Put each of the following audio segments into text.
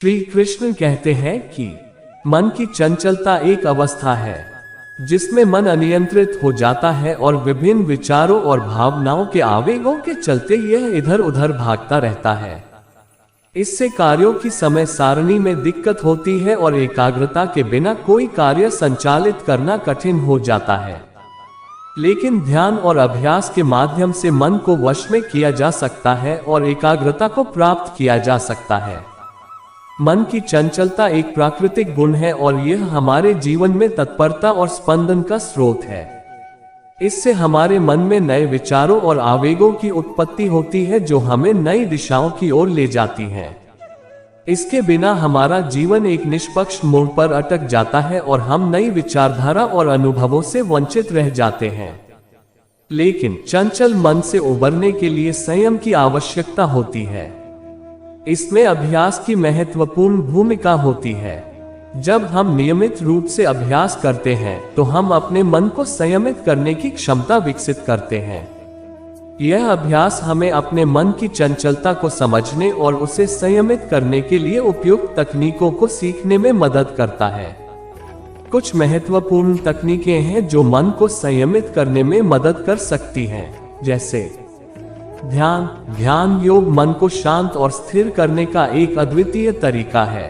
श्री कृष्ण कहते हैं कि मन की चंचलता एक अवस्था है जिसमें मन अनियंत्रित हो जाता है और विभिन्न विचारों और भावनाओं के आवेगों के चलते यह इधर उधर भागता रहता है। इससे कार्यों की समय सारणी में दिक्कत होती है और एकाग्रता के बिना कोई कार्य संचालित करना कठिन हो जाता है। लेकिन ध्यान और अभ्यास के माध्यम से मन को वश में किया जा सकता है और एकाग्रता को प्राप्त किया जा सकता है। मन की चंचलता एक प्राकृतिक गुण है और यह हमारे जीवन में तत्परता और स्पंदन का स्रोत है। इससे हमारे मन में नए विचारों और आवेगों की उत्पत्ति होती है जो हमें नई दिशाओं की ओर ले जाती हैं। इसके बिना हमारा जीवन एक निष्पक्ष मोड़ पर अटक जाता है और हम नई विचारधारा और अनुभवों से वंचित रह जाते हैं। लेकिन चंचल मन से उबरने के लिए संयम की आवश्यकता होती है। इसमें अभ्यास की महत्वपूर्ण भूमिका होती है। जब हम नियमित रूप से अभ्यास करते हैं तो हम अपने मन को संयमित करने की क्षमता विकसित करते हैं। यह अभ्यास हमें अपने मन की चंचलता को समझने और उसे संयमित करने के लिए उपयुक्त तकनीकों को सीखने में मदद करता है। कुछ महत्वपूर्ण तकनीकें हैं जो मन को संयमित करने में मदद कर सकती हैं, जैसे ध्यान योग मन को शांत और स्थिर करने का एक अद्वितीय तरीका है।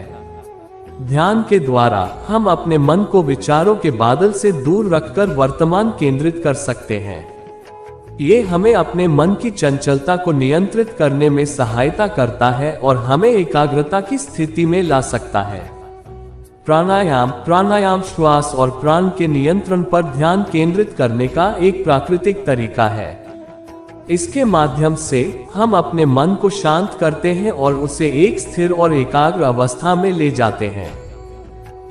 ध्यान के द्वारा हम अपने मन को विचारों के बादल से दूर रखकर वर्तमान केंद्रित कर सकते हैं। ये हमें अपने मन की चंचलता को नियंत्रित करने में सहायता करता है और हमें एकाग्रता की स्थिति में ला सकता है। प्राणायाम श्वास और प्राण के नियंत्रण पर ध्यान केंद्रित करने का एक प्राकृतिक तरीका है। इसके माध्यम से हम अपने मन को शांत करते हैं और उसे एक स्थिर और एकाग्र अवस्था में ले जाते हैं।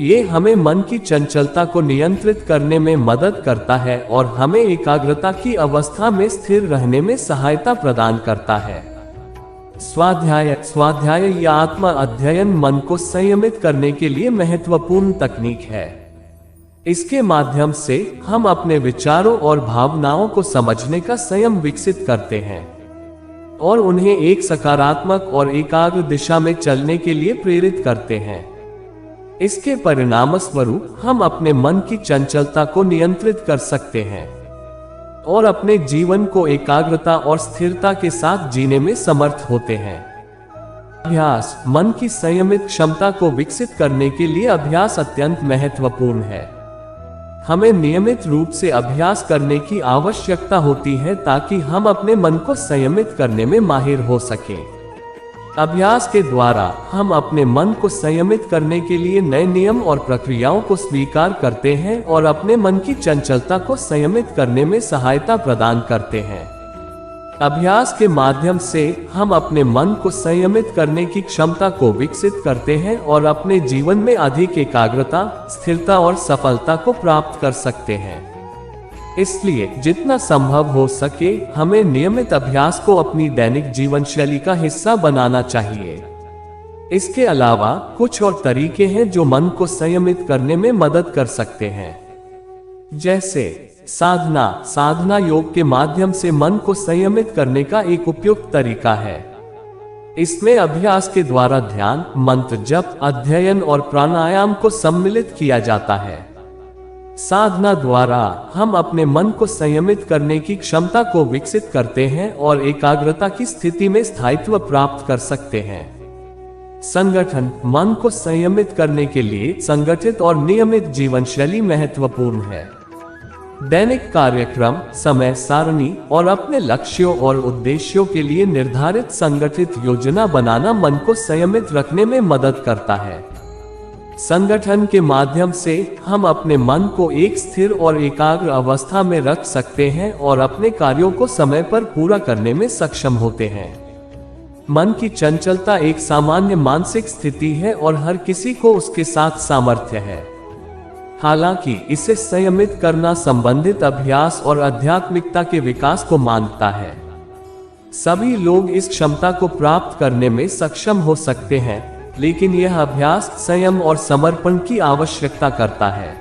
ये हमें मन की चंचलता को नियंत्रित करने में मदद करता है और हमें एकाग्रता की अवस्था में स्थिर रहने में सहायता प्रदान करता है। स्वाध्याय या आत्मा अध्ययन मन को संयमित करने के लिए महत्वपूर्ण तकनीक है। इसके माध्यम से हम अपने विचारों और भावनाओं को समझने का संयम विकसित करते हैं और उन्हें एक सकारात्मक और एकाग्र दिशा में चलने के लिए प्रेरित करते हैं। इसके परिणामस्वरूप हम अपने मन की चंचलता को नियंत्रित कर सकते हैं और अपने जीवन को एकाग्रता और स्थिरता के साथ जीने में समर्थ होते हैं। अभ्यास मन की संयमित क्षमता को विकसित करने के लिए अभ्यास अत्यंत महत्वपूर्ण है। हमें नियमित रूप से अभ्यास करने की आवश्यकता होती है ताकि हम अपने मन को संयमित करने में माहिर हो सकें। अभ्यास के द्वारा हम अपने मन को संयमित करने के लिए नए नियम और प्रक्रियाओं को स्वीकार करते हैं और अपने मन की चंचलता को संयमित करने में सहायता प्रदान करते हैं। अभ्यास के माध्यम से हम अपने मन को संयमित करने की क्षमता को विकसित करते हैं और अपने जीवन में अधिक एकाग्रता, स्थिरता और सफलता को प्राप्त कर सकते हैं। इसलिए जितना संभव हो सके हमें नियमित अभ्यास को अपनी दैनिक जीवन शैली का हिस्सा बनाना चाहिए। इसके अलावा कुछ और तरीके हैं जो मन को संयमित करने में मदद कर सकते हैं, जैसे साधना योग के माध्यम से मन को संयमित करने का एक उपयुक्त तरीका है। इसमें अभ्यास के द्वारा ध्यान, मंत्र जप, अध्ययन और प्राणायाम को सम्मिलित किया जाता है। साधना द्वारा हम अपने मन को संयमित करने की क्षमता को विकसित करते हैं और एकाग्रता की स्थिति में स्थायित्व प्राप्त कर सकते हैं। संगठन मन को संयमित करने के लिए संगठित और नियमित जीवन शैली महत्वपूर्ण है। दैनिक कार्यक्रम, समय सारणी और अपने लक्ष्यों और उद्देश्यों के लिए निर्धारित संगठित योजना बनाना मन को संयमित रखने में मदद करता है। संगठन के माध्यम से हम अपने मन को एक स्थिर और एकाग्र अवस्था में रख सकते हैं और अपने कार्यों को समय पर पूरा करने में सक्षम होते हैं। मन की चंचलता एक सामान्य मानसिक स्थिति है और हर किसी को उसके साथ सामर्थ्य है। हालांकि इसे संयमित करना संबंधित अभ्यास और आध्यात्मिकता के विकास को मांगता है। सभी लोग इस क्षमता को प्राप्त करने में सक्षम हो सकते हैं, लेकिन यह अभ्यास संयम और समर्पण की आवश्यकता करता है।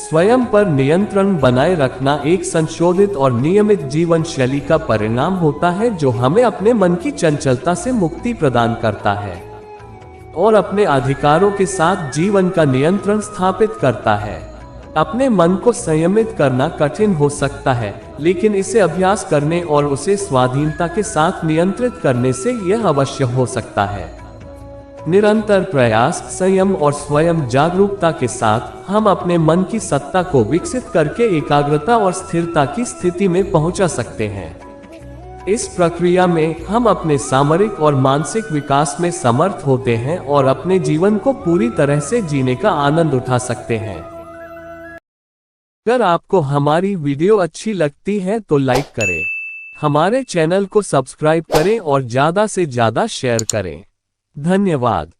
स्वयं पर नियंत्रण बनाए रखना एक संशोधित और नियमित जीवन शैली का परिणाम होता है जो हमें अपने मन की चंचलता से मुक्ति प्रदान करता है। और अपने अधिकारों के साथ जीवन का नियंत्रण स्थापित करता है। अपने मन को संयमित करना कठिन हो सकता है, लेकिन इसे अभ्यास करने और उसे स्वाधीनता के साथ नियंत्रित करने से यह अवश्य हो सकता है। निरंतर प्रयास, संयम और स्वयं जागरूकता के साथ हम अपने मन की सत्ता को विकसित करके एकाग्रता और स्थिरता की स्थिति में पहुंचा सकते हैं। इस प्रक्रिया में हम अपने सामरिक और मानसिक विकास में समर्थ होते हैं और अपने जीवन को पूरी तरह से जीने का आनंद उठा सकते हैं। अगर आपको हमारी वीडियो अच्छी लगती है तो लाइक करें, हमारे चैनल को सब्सक्राइब करें और ज़्यादा से ज़्यादा शेयर करें। धन्यवाद।